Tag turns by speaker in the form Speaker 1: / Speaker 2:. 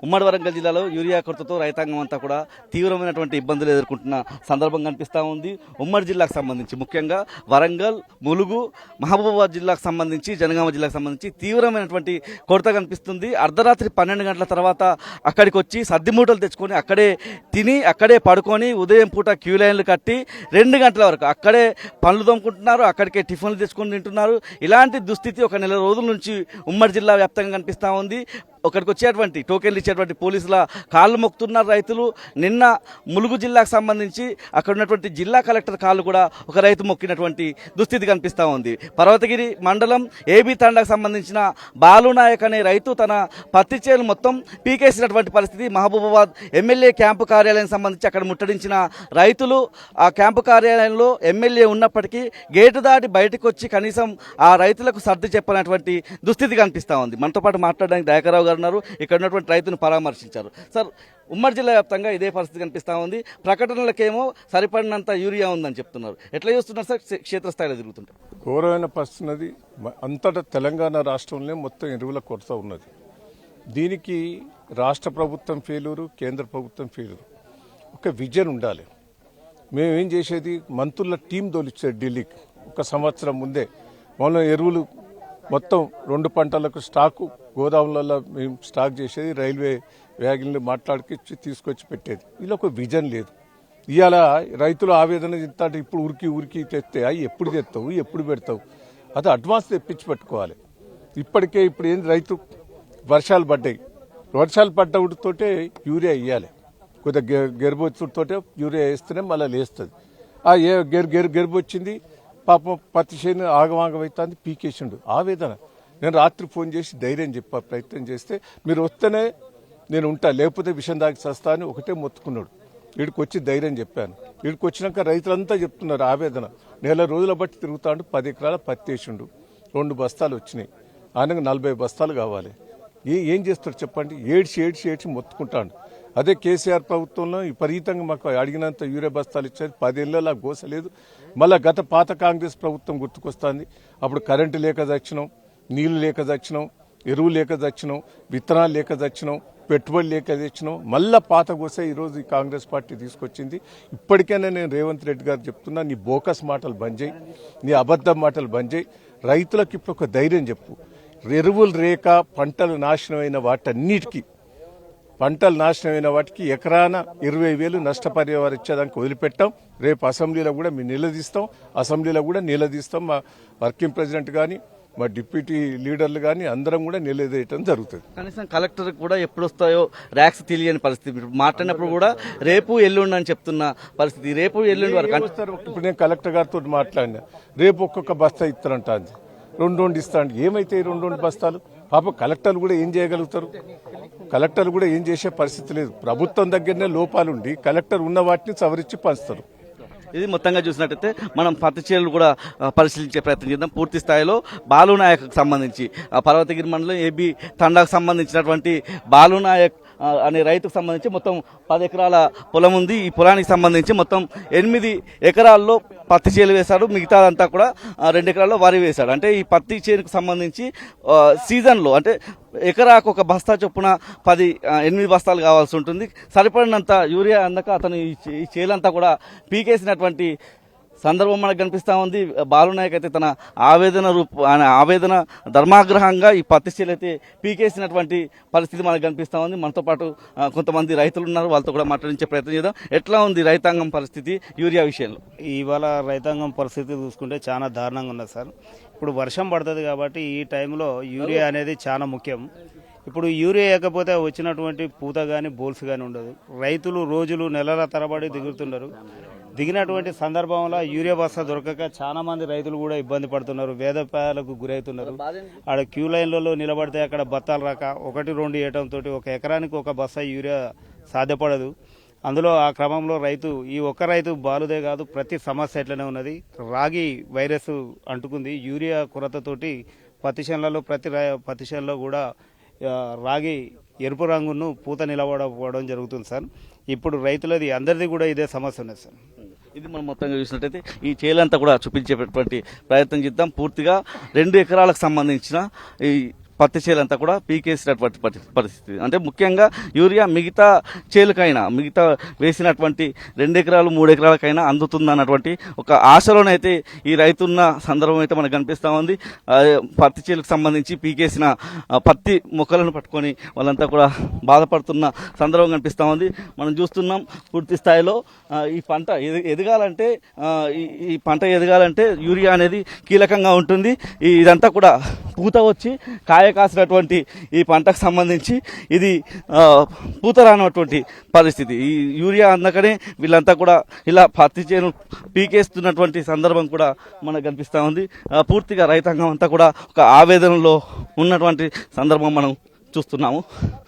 Speaker 1: ఉమ్మడి వరంగల్ జిల్లాలో యూరియా కొరతతో రైతాంగం అంతా కూడా తీవ్రమైనటువంటి ఇబ్బందులు ఎదుర్కొంటున్న సందర్భం కనిపిస్తూ ఉంది. ఉమ్మడి జిల్లాకు సంబంధించి ముఖ్యంగా వరంగల్, ములుగు, మహబూబాబాద్ జిల్లాకు సంబంధించి, జనగామ జిల్లాకు సంబంధించి తీవ్రమైనటువంటి కొరత కనిపిస్తుంది. అర్ధరాత్రి 12 గంటల తర్వాత అక్కడికి వచ్చి సద్దిమూటలు తెచ్చుకొని అక్కడే తిని అక్కడే పడుకొని ఉదయం పూట క్యూ లైన్లు కట్టి 2 గంటల వరకు అక్కడే పనులు తోముకుంటున్నారు, అక్కడికే టిఫిన్లు తెచ్చుకొని తింటున్నారు. ఇలాంటి దుస్థితి ఒక నెల రోజుల నుంచి ఉమ్మడి జిల్లా వ్యాప్తంగా కనిపిస్తూ ఉంది. ఒకరికి వచ్చేటువంటి టోకెన్లు ఇచ్చేటువంటి పోలీసుల కాళ్ళు మొక్కుతున్నారు రైతులు. నిన్న ములుగు జిల్లాకు సంబంధించి అక్కడ ఉన్నటువంటి జిల్లా కలెక్టర్ కాళ్ళు కూడా ఒక రైతు మొక్కినటువంటి దుస్థితి కనిపిస్తూ ఉంది. పర్వతగిరి మండలం ఏబీ తండాకు సంబంధించిన బాలునాయక్ అనే రైతు తన పత్తి చేను మొత్తం పీకేసినటువంటి పరిస్థితి. మహబూబాబాద్ ఎమ్మెల్యే క్యాంపు కార్యాలయం సంబంధించి అక్కడ ముట్టడించిన రైతులు ఆ క్యాంపు కార్యాలయంలో ఎమ్మెల్యే ఉన్నప్పటికీ గేటు దాటి బయటకు వచ్చి కనీసం ఆ రైతులకు సర్ది చెప్పనటువంటి దుస్థితి కనిపిస్తూ ఉంది. మనతో పాటు మాట్లాడడానికి దయాకర్రావు గారు ఉన్నారు. ఇక్కడ ఉన్నటువంటి రైతును పరామర్శించారు. సార్, ఉమ్మడి జిల్లా వ్యాప్తంగా ఇదే పరిస్థితి కనిపిస్తూ ఉంది. ప్రకటనలకేమో సరిపడినంత యూరియా ఉందని చెప్తున్నారు. ఎట్లా చూస్తున్నారు సార్ క్షేత్రస్థాయిలో తిరుగుతుంటారు?
Speaker 2: ఘోరమైన పరిస్థితి అంతటా తెలంగాణ రాష్ట్రంలో మొత్తం ఎరువుల కొరత ఉన్నది. దీనికి రాష్ట్ర ప్రభుత్వం ఫెయిల్యూరు, కేంద్ర ప్రభుత్వం ఫెయిల్యూరు. ఒక విజన్ ఉండాలి. మేమేం చేసేది, మంత్రుల టీం తోలిచ్చారు ఢిల్లీకి ఒక సంవత్సరం ముందే. మమ్మల్ని ఎరువులు మొత్తం 2 పంటలకు స్టాకు గోదాములలో మేము స్టాక్ చేసేది, రైల్వే వ్యాగిన్లు మాట్లాడికి తీసుకొచ్చి పెట్టేది. ఇలా ఒక విజన్ లేదు. ఇవాళ రైతులు ఆవేదన చెప్తాంటే ఇప్పుడు ఉరికి తెస్తే అవి ఎప్పుడు తెస్తావు, ఎప్పుడు పెడతావు, అది అడ్వాన్స్ తెప్పించి పెట్టుకోవాలి. ఇప్పటికే ఇప్పుడు ఏంది, రైతు వర్షాలు పడ్డాయి, వర్షాలు పడ్డతోటే యూరియా వేయాలి. కొద్దిగా గెరుబొచ్చుతోటే యూరియా వేస్తేనే మళ్ళీ లేస్తుంది. ఆ గెరుబు వచ్చింది, పాపం పత్తి చేను ఆగమాగం అవుతుంది, పీకేసిండు. ఆవేదన. నేను రాత్రి ఫోన్ చేసి ధైర్యం చెప్పా, ప్రయత్నం చేస్తే మీరు వస్తేనే నేను ఉంటా, లేకపోతే విషయం దాకి చస్తా అని ఒకటే మొత్తుకున్నాడు. వీడికి వచ్చి ధైర్యం చెప్పాను. వీడికి వచ్చినాక రైతులంతా చెప్తున్నారు ఆవేదన. నెల రోజుల బట్టి తిరుగుతాడు. 10 ఎకరాల పత్తి వేసిండు, 2 బస్తాలు వచ్చినాయి. ఆయనకు 40 బస్తాలు కావాలి. ఏం చేస్తాడు చెప్పండి? ఏడ్చి మొత్తుకుంటాడు. అదే కేసీఆర్ ప్రభుత్వంలో విపరీతంగా మాకు అడిగినంత యూరియా బస్తాలు ఇచ్చారు. 10 ఏళ్ళలో గోసలేదు. మళ్ళీ పాత కాంగ్రెస్ ప్రభుత్వం గుర్తుకొస్తుంది. అప్పుడు కరెంటు లేక చచ్చినాం, నీళ్లు లేక చచ్చినాం, ఎరువు లేక చచ్చినాం, విత్తనాలు లేక చచ్చినాం, పెట్టుబడి లేక తెచ్చినాం. మళ్ళా పాత గోసే ఈరోజు ఈ కాంగ్రెస్ పార్టీ తీసుకొచ్చింది. ఇప్పటికైనా నేను రేవంత్ రెడ్డి గారు చెప్తున్నా, నీ బోకస్ మాటలు బంద్ చేయి, నీ అబద్ధం మాటలు బంద్ చేయి. రైతులకు ఇప్పుడు ఒక ధైర్యం చెప్పు. ఎరువులు రేక పంటలు నాశనమైన వాటికి ఎకరాన 20,000 నష్టపరిహారం ఇచ్చేదానికి వదిలిపెట్టాం. రేపు అసెంబ్లీలో కూడా మేము నిలదీస్తాం. మా వర్కింగ్ ప్రెసిడెంట్ కానీ, మా డిప్యూటీ లీడర్లు కానీ అందరం కూడా నిలదీయటం జరుగుతుంది.
Speaker 1: కనీసం కలెక్టర్ కూడా ఎప్పుడు వస్తాయో ర్యాక్స్ తెలియని పరిస్థితి. మాట్లాడినప్పుడు కూడా రేపు ఎల్లుండి అని చెప్తున్న పరిస్థితి. రేపు ఎల్లుండి వరకు
Speaker 2: ఇప్పుడు నేను కలెక్టర్ గారితో మాట్లాడినా, రేపు ఒక్కొక్క బస్తా ఇస్తారంట, 2 ఇస్తాండి. ఏమైతే 2 బస్తాలు? పాప కలెక్టర్లు కూడా ఏం చేయగలుగుతారు? కలెక్టర్లు కూడా ఏం చేసే పరిస్థితి లేదు. ప్రభుత్వం దగ్గరనే లోపాలుండి కలెక్టర్ ఉన్న వాటిని సవరించి పంచుతారు.
Speaker 1: ఇది మొత్తంగా చూసినట్టయితే మనం పత్తి చేనులు కూడా పరిశీలించే ప్రయత్నం చేద్దాం. పూర్తి స్థాయిలో బాలునాయక్కి సంబంధించి పర్వతగిరి మండలం ఏబీ తండాకు సంబంధించినటువంటి బాలునాయక్ అనే రైతుకు సంబంధించి మొత్తం 10 ఎకరాల పొలం ఉంది. ఈ పొలానికి సంబంధించి మొత్తం 8 ఎకరాల్లో పత్తి చేలు వేశాడు. మిగతాదంతా కూడా 2 ఎకరాల్లో వరి వేశాడు. అంటే ఈ పత్తి చేనుకు సంబంధించి సీజన్లో అంటే ఎకరాకు ఒక బస్తా చొప్పున 8 బస్తాలు కావాల్సి ఉంటుంది. సరిపడినంత యూరియా అందక అతను ఈ చేలంతా కూడా పీకేసినటువంటి సందర్భం మనకు కనిపిస్తూ ఉంది. బాలునాయక్ అయితే తన ఆవేదన ధర్మాగ్రహంగా ఈ పత్తి చేలు అయితే పీకేసినటువంటి పరిస్థితి మనకు కనిపిస్తూ ఉంది. మనతో పాటు కొంతమంది రైతులు ఉన్నారు, వాళ్ళతో కూడా మాట్లాడించే ప్రయత్నం చేద్దాం. ఎట్లా ఉంది రైతాంగం పరిస్థితి యూరియా విషయంలో?
Speaker 3: ఇవాళ రైతాంగం పరిస్థితి చూసుకుంటే చాలా దారుణంగా ఉన్నది సార్. ఇప్పుడు వర్షం పడుతుంది కాబట్టి ఈ టైంలో యూరియా అనేది చాలా ముఖ్యం. ఇప్పుడు యూరియా వేయకపోతే వచ్చినటువంటి పూత కానీ బోల్స్ కానీ ఉండదు. రైతులు రోజులు నెలల తరబడి దిగుతున్నారు. దిగినటువంటి సందర్భంలో యూరియా బస్తా దొరకక చాలా మంది రైతులు కూడా ఇబ్బంది పడుతున్నారు, వేదపాయాలకు గురవుతున్నారు. ఆడ క్యూ లైన్లలో నిలబడితే అక్కడ బత్తాలు రాక 1-2 వేయటంతో ఒక ఎకరానికి ఒక బస్తా యూరియా సాధ్యపడదు. అందులో ఆ క్రమంలో ఈ ఒక్క రైతు బాలుదే కాదు, ప్రతి సమస్య ఎట్లనే ఉన్నది. రాగి వైరస్ అంటుకుంది. యూరియా కొరతతోటి పత్తి చేనులలో కూడా రాగి ఎరుపు రంగును పూత నిలబడకపోవడం జరుగుతుంది సార్. ఇప్పుడు రైతులది అందరిది కూడా ఇదే సమస్య ఉన్నది సార్.
Speaker 1: ఇది మనం మొత్తంగా చూసినట్టయితే ఈ చేలంతా కూడా చూపించేటటువంటి ప్రయత్నం చేద్దాం. పూర్తిగా 2 ఎకరాలకు సంబంధించిన ఈ పత్తి చేలంతా కూడా పీకేసినటువంటి పరిస్థితి. అంటే ముఖ్యంగా యూరియా మిగతా చేలుకైనా మిగతా వేసినటువంటి 2 ఎకరాలు 3 ఎకరాలకైనా అందుతుందన్నటువంటి ఒక ఆశలోనైతే ఈ రైతున్న సందర్భం అయితే మనకు కనిపిస్తూ ఉంది. పత్తి చేలకు సంబంధించి పీకేసిన పత్తి మొక్కలను పట్టుకొని వాళ్ళంతా కూడా బాధపడుతున్న సందర్భం కనిపిస్తూ ఉంది. మనం చూస్తున్నాం పూర్తి స్థాయిలో ఈ పంట ఎదగాలంటే ఈ పంట ఎదగాలంటే యూరియా అనేది కీలకంగా ఉంటుంది. ఇదంతా కూడా పూత వచ్చి కాయ కాసినటువంటి ఈ పంటకు సంబంధించి ఇది పూత రానటువంటి పరిస్థితి. ఈ యూరియా అందకనే వీళ్ళంతా కూడా ఇలా పత్తి చేను పీకేస్తున్నటువంటి సందర్భం కూడా మనకు కనిపిస్తూ ఉంది. పూర్తిగా రైతాంగం అంతా కూడా ఒక ఆవేదనలో ఉన్నటువంటి సందర్భం మనం చూస్తున్నాము.